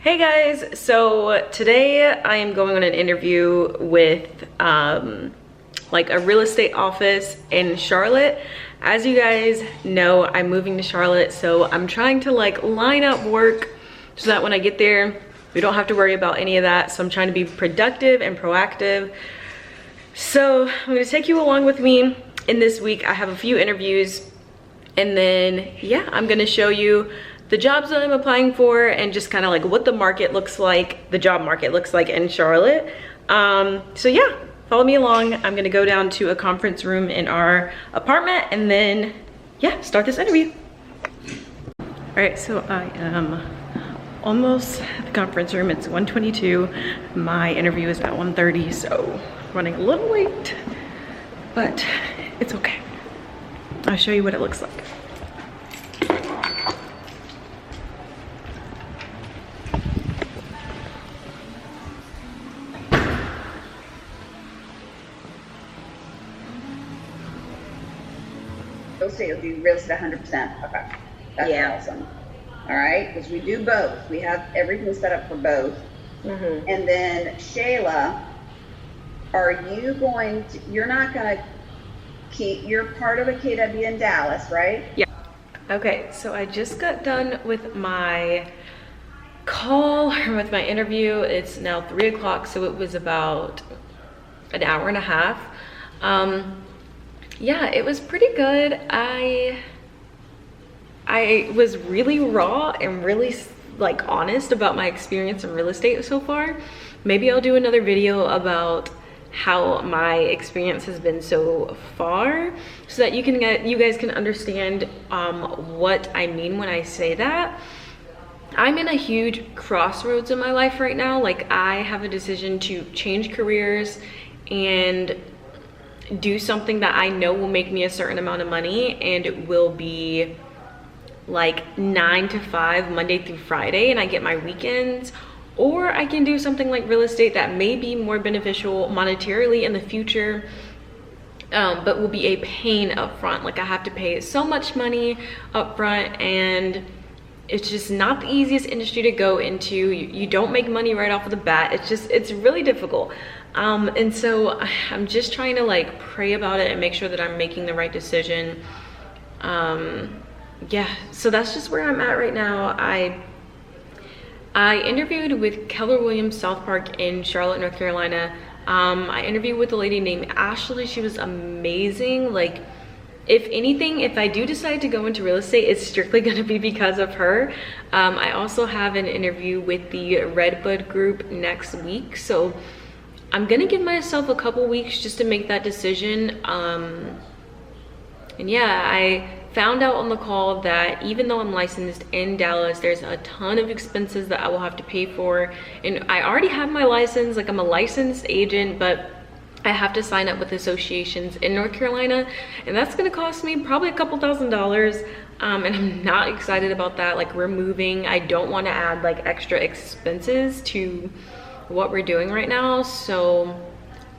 Hey guys, so today I am going on an interview with like a real estate office in Charlotte. As you guys know, I'm moving to Charlotte, so I'm trying to like line up work so that when I get there, we don't have to worry about any of that. So I'm trying to be productive and proactive. So I'm gonna take you along with me in this week. I have a few interviews, and then yeah, I'm gonna show you the jobs that I'm applying for and just kind of like what the market looks like, the job market looks like in Charlotte. So yeah, follow me along. I'm gonna go down to a conference room in our apartment and then yeah, start this interview. All right, so I am almost at the conference room. It's 1:22. My interview is at 1:30, so running a little late, but it's okay. I'll show you what it looks like. Real estate will do real estate 100%. Okay, that's awesome. All right, because we do both. We have everything set up for both. And then Shayla, are you going to? You're not going to keep. You're part of a KW in Dallas, right? Yeah. Okay, so I just got done with my call or with my interview. It's now 3 o'clock, so it was about an hour and a half. Yeah, it was pretty good. I was really raw and really like honest about my experience in real estate so far. Maybe I'll do another video about how my experience has been so far so that you guys can understand what I mean when I say that. I'm in a huge crossroads in my life right now. Like, I have a decision to change careers and do something that I know will make me a certain amount of money, and it will be like 9 to 5 Monday through Friday, and I get my weekends. Or I can do something like real estate that may be more beneficial monetarily in the future, but will be a pain up front. Like, I have to pay so much money up front, and it's just not the easiest industry to go into. You don't make money right off of the bat. It's really difficult. And so I'm just trying to like pray about it and make sure that I'm making the right decision. Yeah, so that's just where I'm at right now. I interviewed with Keller Williams South Park in Charlotte, North Carolina. I interviewed with a lady named Ashley. She was amazing. Like, if anything, if I do decide to go into real estate, it's strictly going to be because of her. I also have an interview with the Redbud group next week, so I'm gonna give myself a couple weeks just to make that decision. And yeah, I found out on the call that even though I'm licensed in Dallas, there's a ton of expenses that I will have to pay for. And I already have my license, like I'm a licensed agent, but I have to sign up with associations in North Carolina, and that's gonna cost me probably a couple $1,000s. And I'm not excited about that. Like, we're moving. I don't wanna add like extra expenses to what we're doing right now. So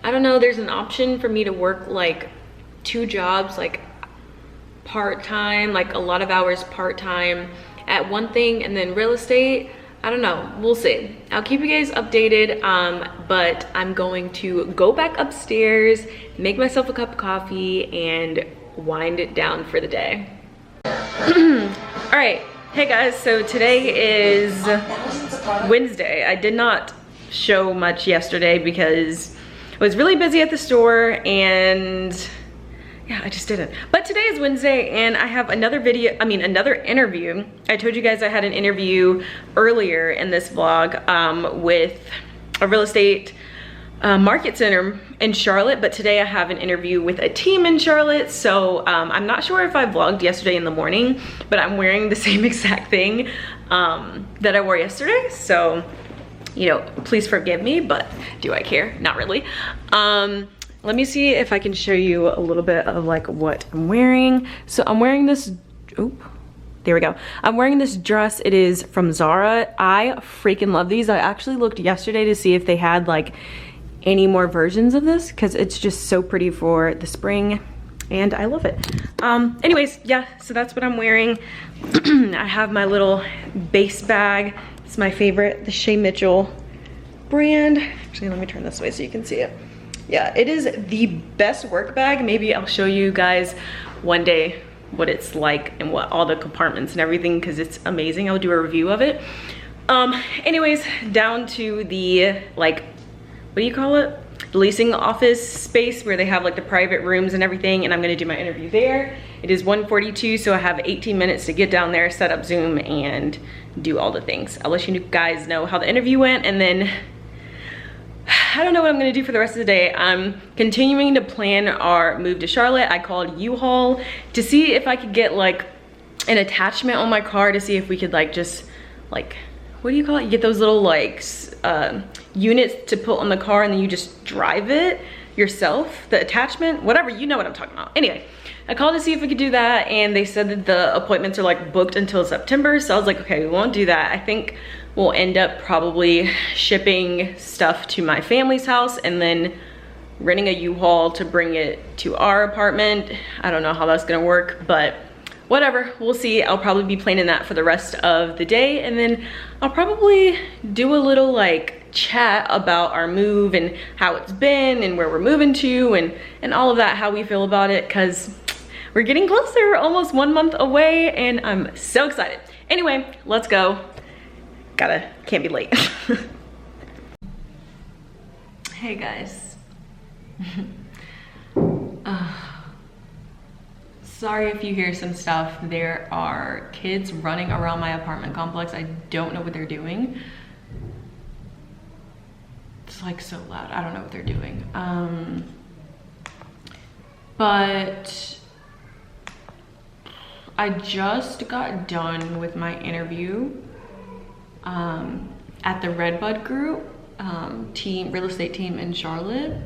I don't know, there's an option for me to work like 2 jobs, like part-time, like a lot of hours part-time at one thing, and then real estate. I don't know, we'll see. I'll keep you guys updated, but I'm going to go back upstairs, make myself a cup of coffee, and wind it down for the day. All right, hey guys, so today is Wednesday. I did not show much yesterday because I was really busy at the store, and yeah, I just didn't. But today is Wednesday, and I have another interview. I told you guys I had an interview earlier in this vlog with a real estate market center in Charlotte, but today I have an interview with a team in Charlotte. So I'm not sure if I vlogged yesterday in the morning, but I'm wearing the same exact thing that I wore yesterday. So, you know, please forgive me, but do I care? Not really. Let me see if I can show you a little bit of like what I'm wearing. So I'm wearing this, oop, there we go. I'm wearing this dress. It is from Zara. I freaking love these. I actually looked yesterday to see if they had like any more versions of this because it's just so pretty for the spring and I love it. Anyways, yeah, so that's what I'm wearing. I have my little base bag. It's my favorite, the Shay brand. Actually, let me turn this way so you can see it. Yeah, it is the best work bag. Maybe I'll show you guys one day what it's like and what all the compartments and everything because it's amazing. I'll do a review of it. Anyways, down to the like, what do you call it? The leasing office space where they have like the private rooms and everything, and I'm gonna do my interview there. It is 1:42, so I have 18 minutes to get down there, set up Zoom, and do all the things. I'll let you guys know how the interview went, and then I don't know what I'm gonna do for the rest of the day. I'm continuing to plan our move to Charlotte. I called U-Haul to see if I could get like an attachment on my car to see if we could like just like, what do you call it? You get those little like units to put on the car and then you just drive it yourself, the attachment, whatever, you know what I'm talking about. Anyway, I called to see if we could do that and they said that the appointments are like booked until September. So I was like, okay, we won't do that. I think we'll end up probably shipping stuff to my family's house and then renting a U-Haul to bring it to our apartment. I don't know how that's gonna work, but whatever, we'll see. I'll probably be planning that for the rest of the day, and then I'll probably do a little like chat about our move and how it's been and where we're moving to and all of that, how we feel about it, because we're getting closer. We're almost 1 month away and I'm so excited. Anyway, let's go. Can't be late. Hey guys. Sorry if you hear some stuff. There are kids running around my apartment complex. I don't know what they're doing. It's like so loud. I don't know what they're doing. But I just got done with my interview at the Redbud Group real estate team in Charlotte,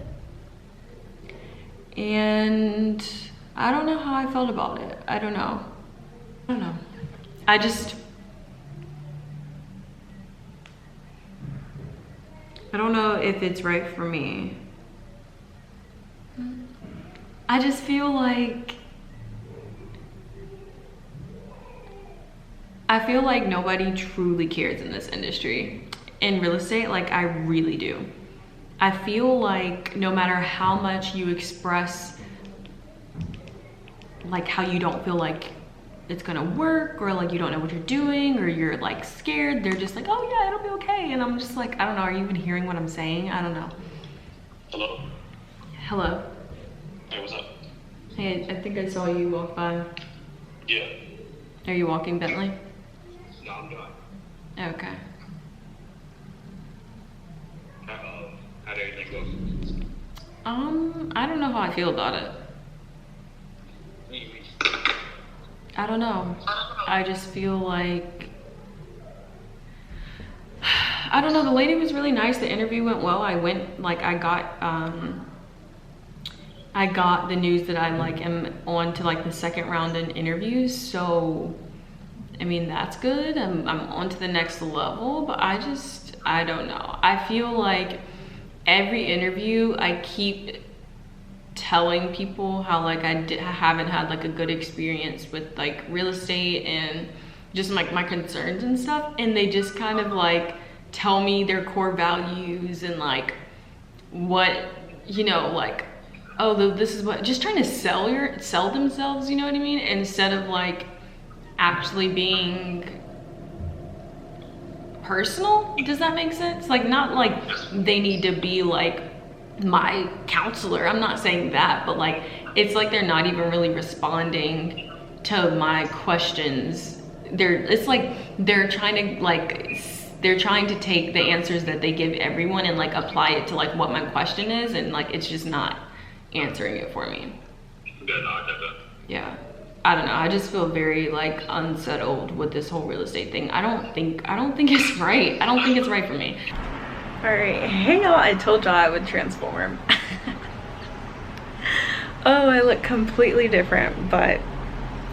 and I don't know how I felt about it. I don't know. I don't know if it's right for me. I just feel like nobody truly cares in this industry. In real estate, like I really do. I feel like no matter how much you express like how you don't feel like it's gonna work, or like you don't know what you're doing, or you're like scared, they're just like, oh yeah, it'll be okay. And I'm just like, I don't know, are you even hearing what I'm saying? I don't know. Hello? Hello. Hey, what's up? Hey, I think I saw you walk by. Yeah. Are you walking, Bentley? No, I'm done. Okay. How did everything go? I don't know how I feel about it. What do you mean? I don't know. I just feel like, I don't know, the lady was really nice. The interview went well. I got the news that I like am on to like the second round in interviews. So, I mean, that's good. I'm on to the next level, but I don't know. I feel like every interview I keep telling people how like I haven't had like a good experience with like real estate and just like my concerns and stuff, and they just kind of like tell me their core values and like what, you know, like, oh, this is what, just trying to sell themselves, you know what I mean, instead of like actually being personal. Does that make sense? Like, not like they need to be like my counselor, I'm not saying that, but like it's like they're not even really responding to my questions. It's like they're trying to like they're trying to take the answers that they give everyone and like apply it to like what my question is, and like it's just not answering it for me. Yeah, no, I get that. Yeah, I don't know, I just feel very like unsettled with this whole real estate thing. I don't think it's right. I don't think it's right for me. All right, hey y'all, I told y'all I would transform. Oh, I look completely different, but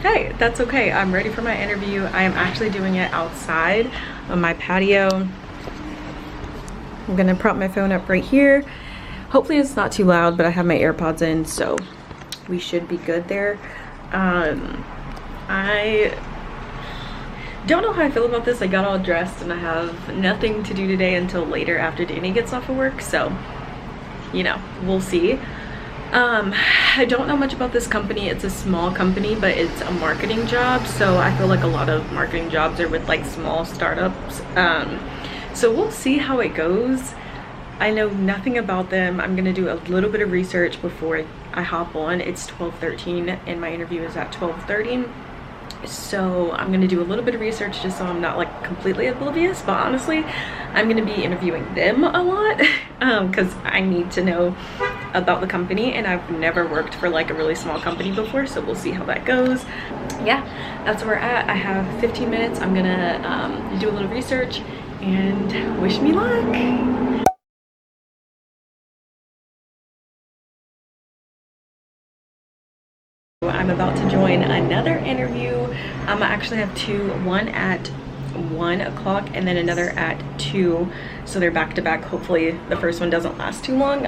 hey, that's okay. I'm ready for my interview. I am actually doing it outside on my patio. I'm gonna prop my phone up right here. Hopefully it's not too loud, but I have my AirPods in, so we should be good there. I don't know how I feel about this. I got all dressed and I have nothing to do today until later after Danny gets off of work, so you know, we'll see. I don't know much about this company. It's a small company, but it's a marketing job, so I feel like a lot of marketing jobs are with like small startups. So we'll see how it goes. I know nothing about them. I'm gonna do a little bit of research before I hop on. It's 12:13 and my interview is at 12:30. So I'm gonna do a little bit of research just so I'm not like completely oblivious, but honestly I'm gonna be interviewing them a lot because I need to know about the company, and I've never worked for like a really small company before, so we'll see how that goes. Yeah, that's where we're at. I have 15 minutes. I'm gonna do a little research and wish me luck. I'm about to join another interview. I actually have two, one at 1 o'clock and then another at 2, so they're back to back. Hopefully the first one doesn't last too long,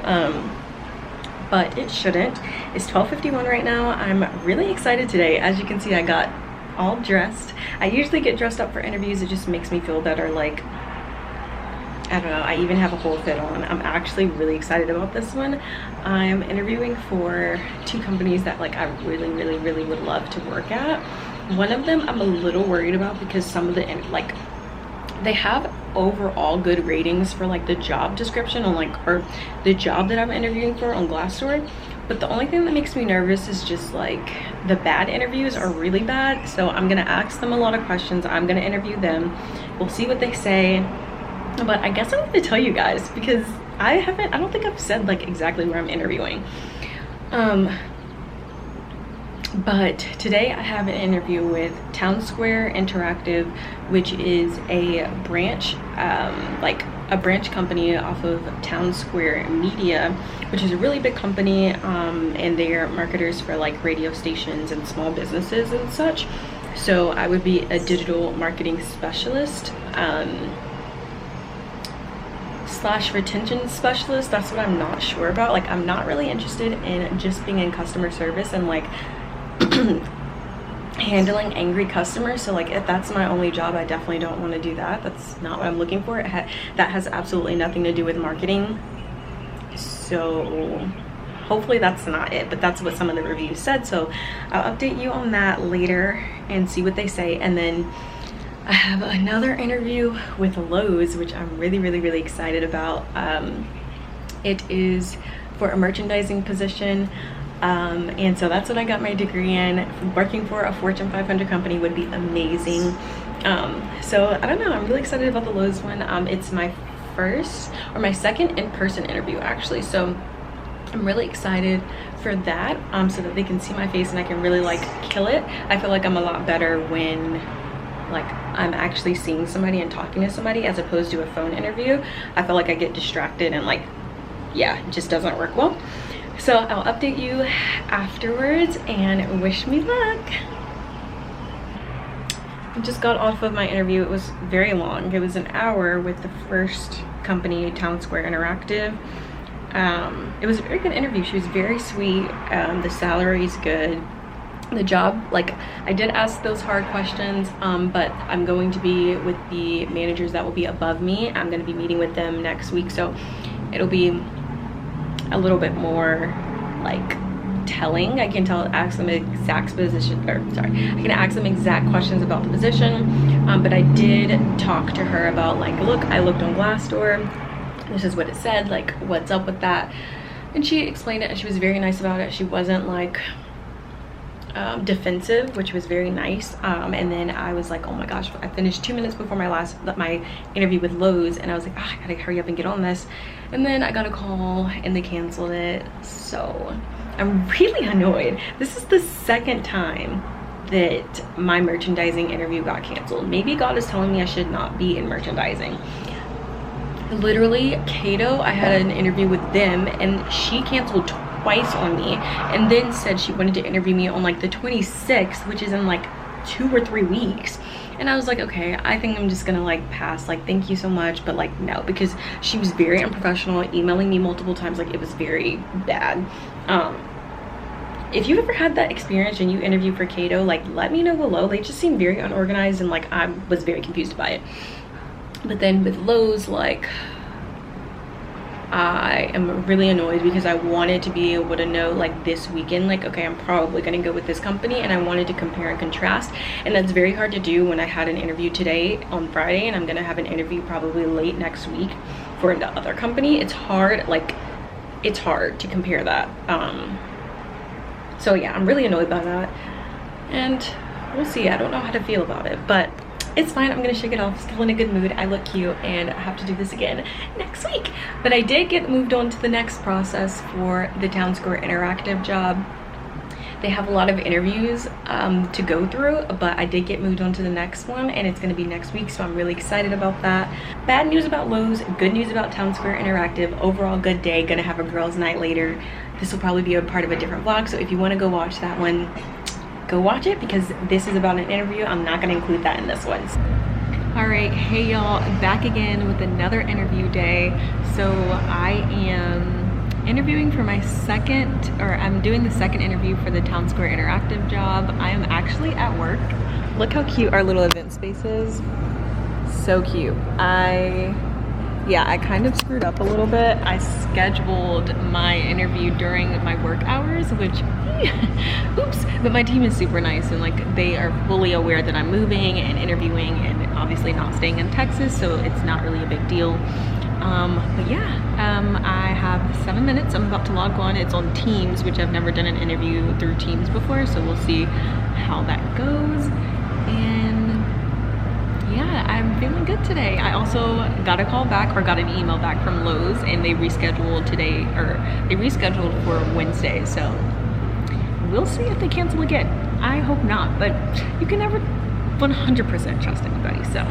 but it shouldn't. It's 12:51 right now. I'm really excited today. As you can see, I got all dressed. I usually get dressed up for interviews. It just makes me feel better. Like, I don't know, I even have a whole fit on. I'm actually really excited about this one. I'm interviewing for 2 companies that like I really would love to work at. One of them I'm a little worried about because some of the like they have overall good ratings for like the job description on like, or the job that I'm interviewing for on Glassdoor, but the only thing that makes me nervous is just like the bad interviews are really bad. So I'm gonna ask them a lot of questions. I'm gonna interview them. We'll see what they say. But I guess I'm gonna tell you guys because I don't think I've said like exactly where I'm interviewing. But today I have an interview with Town Square Interactive, which is a branch, like a branch company off of Town Square Media, which is a really big company, and they are marketers for like radio stations and small businesses and such. So I would be a digital marketing specialist. Slash retention specialist. That's what I'm not sure about. Like, I'm not really interested in just being in customer service and like handling angry customers. So like if that's my only job, I definitely don't want to do that. That's not what I'm looking for. That has absolutely nothing to do with marketing. So hopefully that's not it, but that's what some of the reviews said. So I'll update you on that later and see what they say. And then I have another interview with Lowe's, which I'm really excited about. It is for a merchandising position, and so that's what I got my degree in. Working for a Fortune 500 company would be amazing. So I don't know, I'm really excited about the Lowe's one. It's my first or my second in-person interview actually, so I'm really excited for that, so that they can see my face and I can really like kill it. I feel like I'm a lot better when like I'm actually seeing somebody and talking to somebody as opposed to a phone interview. I feel like I get distracted and like, yeah, it just doesn't work well. So I'll update you afterwards and wish me luck. I just got off of my interview. It was very long. It was an hour with the first company, Town Square Interactive. It was a very good interview. She was very sweet. The salary's good. The job, like I did ask those hard questions, but I'm going to be with the managers that will be above me. I'm going to be meeting with them next week, so it'll be a little bit more like telling. I can ask them exact position, or sorry, I can ask them exact questions about the position, but I did talk to her about like, look, I looked on Glassdoor, this is what it said, like what's up with that, and she explained it and she was very nice about it. She wasn't like defensive, which was very nice. And then I was like, oh my gosh, I finished 2 minutes before my interview with Lowe's, and I was like, I gotta hurry up and get on this. And then I got a call and they canceled it. So I'm really annoyed. This is the second time that my merchandising interview got canceled. Maybe God is telling me I should not be in merchandising. Literally, Cato, I had an interview with them and she canceled twice on me, and then said she wanted to interview me on like the 26th, which is in like 2 or 3 weeks. And I was like, okay, I think I'm just gonna like pass, like thank you so much, but like no, because she was very unprofessional, emailing me multiple times. Like it was very bad. If you've ever had that experience and you interview for Cato, like let me know below. They just seem very unorganized, and like I was very confused by it. But then with Lowe's, like I am really annoyed because I wanted to be able to know like this weekend, like okay, I'm probably gonna go with this company, and I wanted to compare and contrast, and that's very hard to do when I had an interview today on Friday and I'm gonna have an interview probably late next week for the other company. It's hard, like it's hard to compare that. So yeah, I'm really annoyed by that, and we'll see. I don't know how to feel about it, but it's fine. I'm gonna shake it off. Still in a good mood. I look cute, and I have to do this again next week. But I did get moved on to the next process for the Town Square Interactive job. They have a lot of interviews to go through, but I did get moved on to the next one, and it's gonna be next week, so I'm really excited about that. Bad news about Lowe's, good news about Town Square Interactive. Overall good day. Gonna have a girls' night later. This will probably be a part of a different vlog, so if you want to go watch that one, go watch it, because this is about an interview. I'm not going to include that in this one. All right, hey y'all, back again with another interview day. So I am interviewing for my I'm doing the second interview for the Town Square Interactive job. I am actually at work. Look how cute our little event space is. So cute. I kind of screwed up a little bit. I scheduled my interview during my work hours, which, oops, but my team is super nice, and like they are fully aware that I'm moving and interviewing and obviously not staying in Texas, so it's not really a big deal. But yeah, I have 7 minutes. I'm about to log on. It's on Teams, which I've never done an interview through Teams before, so we'll see how that goes. And yeah, I'm feeling good today. I also got a call back, or got an email back from Lowe's, and they rescheduled today, or they rescheduled for Wednesday. So we'll see if they cancel again. I hope not, but you can never 100% trust anybody. So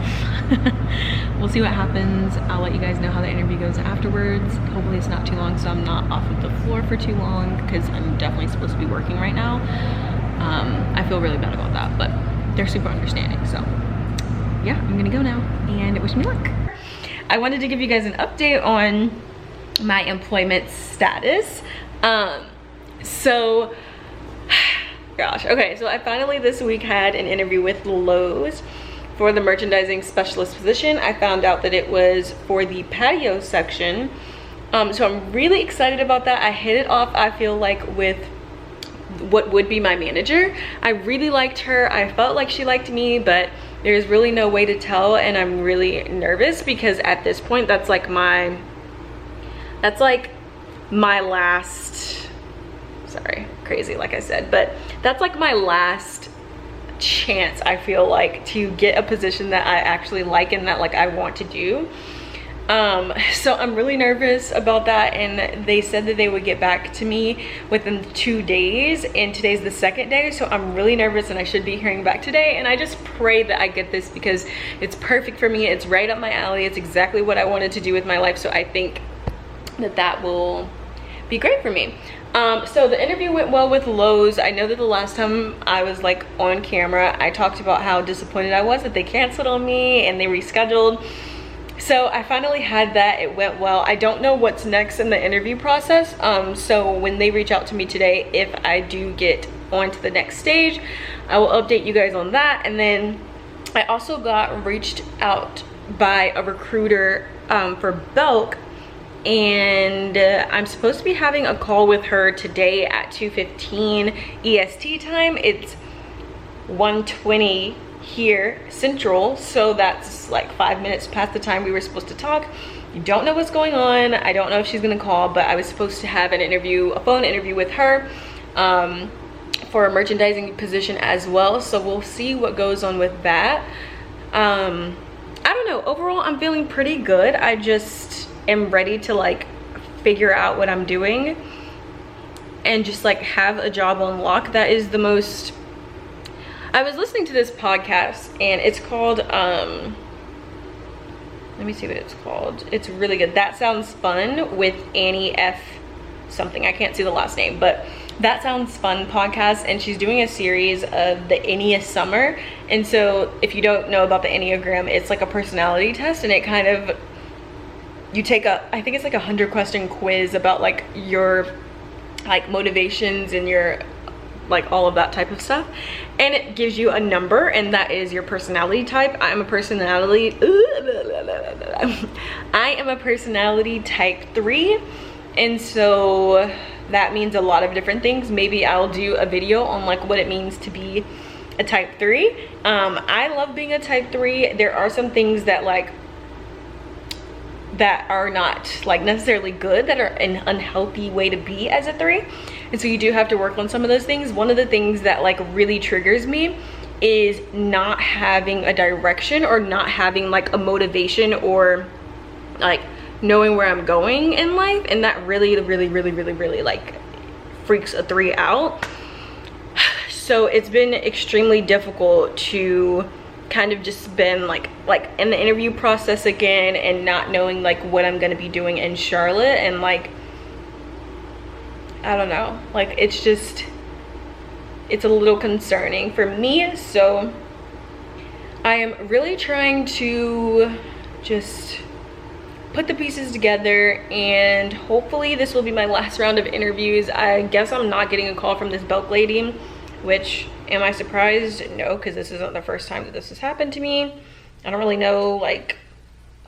we'll see what happens. I'll let you guys know how the interview goes afterwards. Hopefully it's not too long, so I'm not off of the floor for too long, because I'm definitely supposed to be working right now. I feel really bad about that, but they're super understanding. So yeah, I'm gonna go now, and wish me luck. I wanted to give you guys an update on my employment status. So gosh, okay, so I finally this week had an interview with Lowe's for the merchandising specialist position. I found out that it was for the patio section. So I'm really excited about that. I hit it off, I feel like, with what would be my manager. I really liked her. I felt like she liked me, but there's really no way to tell, and I'm really nervous because at this point that's like my last, sorry, crazy like I said, but that's like my last chance, I feel like, to get a position that I actually like and that like I want to do. So I'm really nervous about that, and they said that they would get back to me within 2 days, and today's the second day, so I'm really nervous, and I should be hearing back today. And I just pray that I get this because it's perfect for me. It's right up my alley. It's exactly what I wanted to do with my life, so I think that that will be great for me. So the interview went well with Lowe's. I know that the last time I was like on camera, I talked about how disappointed I was that they canceled on me and they rescheduled. So I finally had that. It went well. I don't know what's next in the interview process. So when they reach out to me today, if I do get on to the next stage, I will update you guys on that. And then I also got reached out by a recruiter for Belk, and I'm supposed to be having a call with her today at 2:15 EST time. It's 1:20 here Central, so that's like 5 minutes past the time we were supposed to talk. You don't know what's going on. I don't know if she's gonna call, but I was supposed to have an interview, a phone interview with her for a merchandising position as well. So we'll see what goes on with that. I don't know, overall I'm feeling pretty good. I just am ready to like figure out what I'm doing and just like have a job on lock. That is the most, I was listening to this podcast and it's called let me see what it's called. It's really good. That Sounds Fun with Annie F something. I can't see the last name, but That Sounds Fun podcast, and she's doing a series of the Enneagram Summer. And so if you don't know about the Enneagram, it's like a personality test, and it kind of, you take a, I think it's like a 100-question quiz about like your like motivations and your like all of that type of stuff, and it gives you a number, and that is your personality type. I am a personality type 3, and so that means a lot of different things. Maybe I'll do a video on like what it means to be a type 3. I love being a type 3. There are some things that like that are not like necessarily good, that are an unhealthy way to be as a 3, and so you do have to work on some of those things. One of the things that like really triggers me is not having a direction, or not having like a motivation, or like knowing where I'm going in life, and that really like freaks a 3 out. So it's been extremely difficult to kind of just been like in the interview process again, and not knowing like what I'm gonna be doing in Charlotte, and like I don't know, like it's just, it's a little concerning for me. So I am really trying to just put the pieces together, and hopefully this will be my last round of interviews. I guess I'm not getting a call from this Belk lady, which, am I surprised? No, because this isn't the first time that this has happened to me. I don't really know like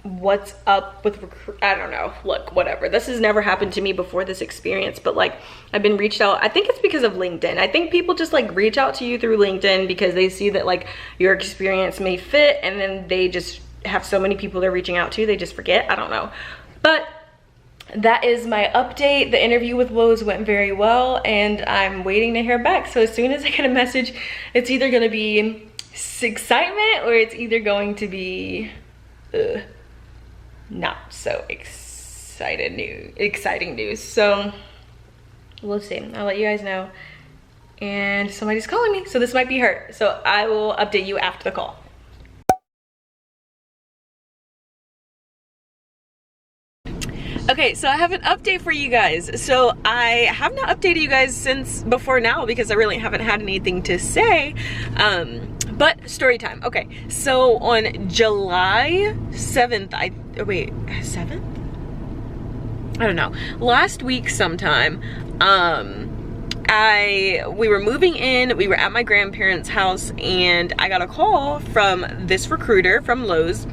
what's up with I don't know, look, whatever. This has never happened to me before, this experience, but like I've been reached out. I think it's because of LinkedIn. I think people just like reach out to you through LinkedIn because they see that like your experience may fit, and then they just have so many people they're reaching out to, they just forget. I don't know, but that is my update. The interview with Lowe's went very well, and I'm waiting to hear back. So as soon as I get a message, it's either going to be excitement, or it's either going to be not so exciting news. So we'll see. I'll let you guys know. And somebody's calling me, so this might be her. So I will update you after the call. Okay, so I have an update for you guys. So I have not updated you guys since before now, because I really haven't had anything to say. But story time. Okay, so on July 7th, 7th? I don't know. Last week sometime, we were moving in, we were at my grandparents' house, and I got a call from this recruiter from Lowe's.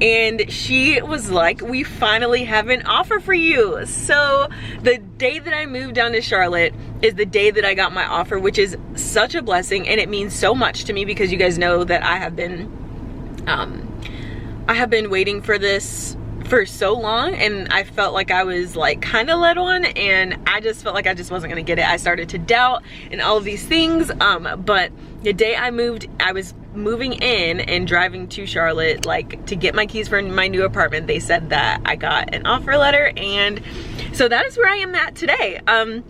And she was like, we finally have an offer for you. So the day that I moved down to Charlotte is the day that I got my offer, which is such a blessing, and it means so much to me, because you guys know that I have been waiting for this for so long, and I felt like I was like kind of led on, and I just felt like I just wasn't gonna get it. I started to doubt and all of these things, but the day I moved, I was moving in and driving to Charlotte like to get my keys for my new apartment. They said that I got an offer letter, and so that is where I am at today. I'm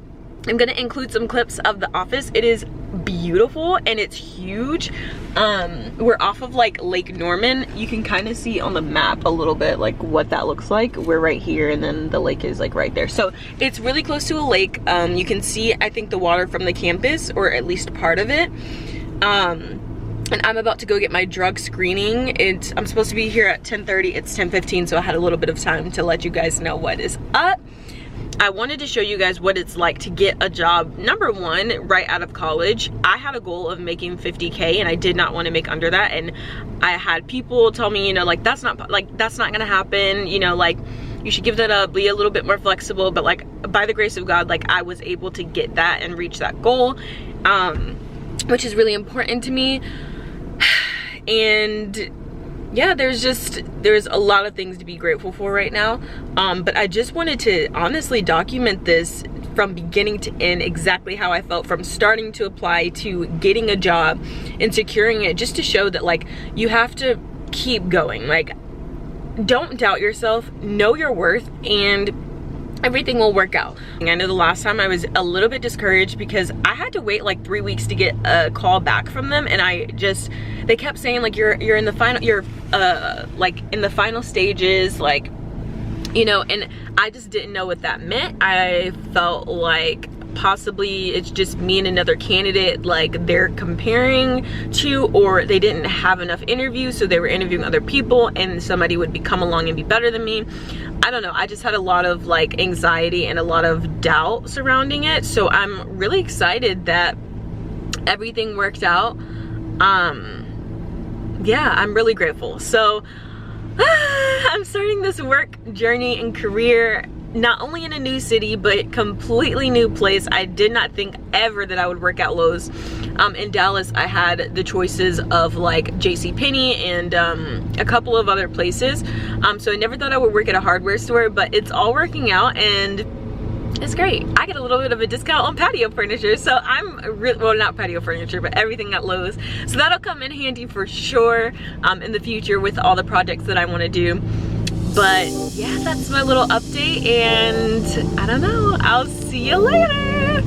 gonna include some clips of the office. It is beautiful and it's huge. We're off of like Lake Norman. You can kind of see on the map a little bit like what that looks like. We're right here, and then the lake is like right there. So it's really close to a lake. You can see, I think, the water from the campus, or at least part of it. And I'm about to go get my drug screening. I'm supposed to be here at 10:30. It's 10:15, so I had a little bit of time to let you guys know what is up. I wanted to show you guys what it's like to get a job, number one, right out of college. I had a goal of making 50K, and I did not want to make under that. And I had people tell me, you know, like that's not gonna happen, you know, like you should give that up, be a little bit more flexible. But like by the grace of God, like I was able to get that and reach that goal, which is really important to me. And yeah, there's a lot of things to be grateful for right now. But I just wanted to honestly document this from beginning to end exactly how I felt from starting to apply to getting a job and securing it, just to show that like you have to keep going. Like, don't doubt yourself, know your worth, and everything will work out. I know the last time I was a little bit discouraged because I had to wait like 3 weeks to get a call back from them, and they kept saying like you're in the final, like in the final stages, like, you know, and I just didn't know what that meant. I felt like possibly it's just me and another candidate like they're comparing to, or they didn't have enough interviews, so they were interviewing other people and somebody would come along and be better than me. I don't know, I just had a lot of like anxiety and a lot of doubt surrounding it. So I'm really excited that everything worked out. Yeah, I'm really grateful. So I'm starting this work journey and career not only in a new city, but completely new place. I did not think ever that I would work at Lowe's. In Dallas, I had the choices of like JCPenney and a couple of other places. So I never thought I would work at a hardware store, but it's all working out and it's great. I get a little bit of a discount on patio furniture, so I'm well, not patio furniture, but everything at Lowe's. So that'll come in handy for sure in the future with all the projects that I want to do. But yeah, that's my little update, and I don't know, I'll see you later.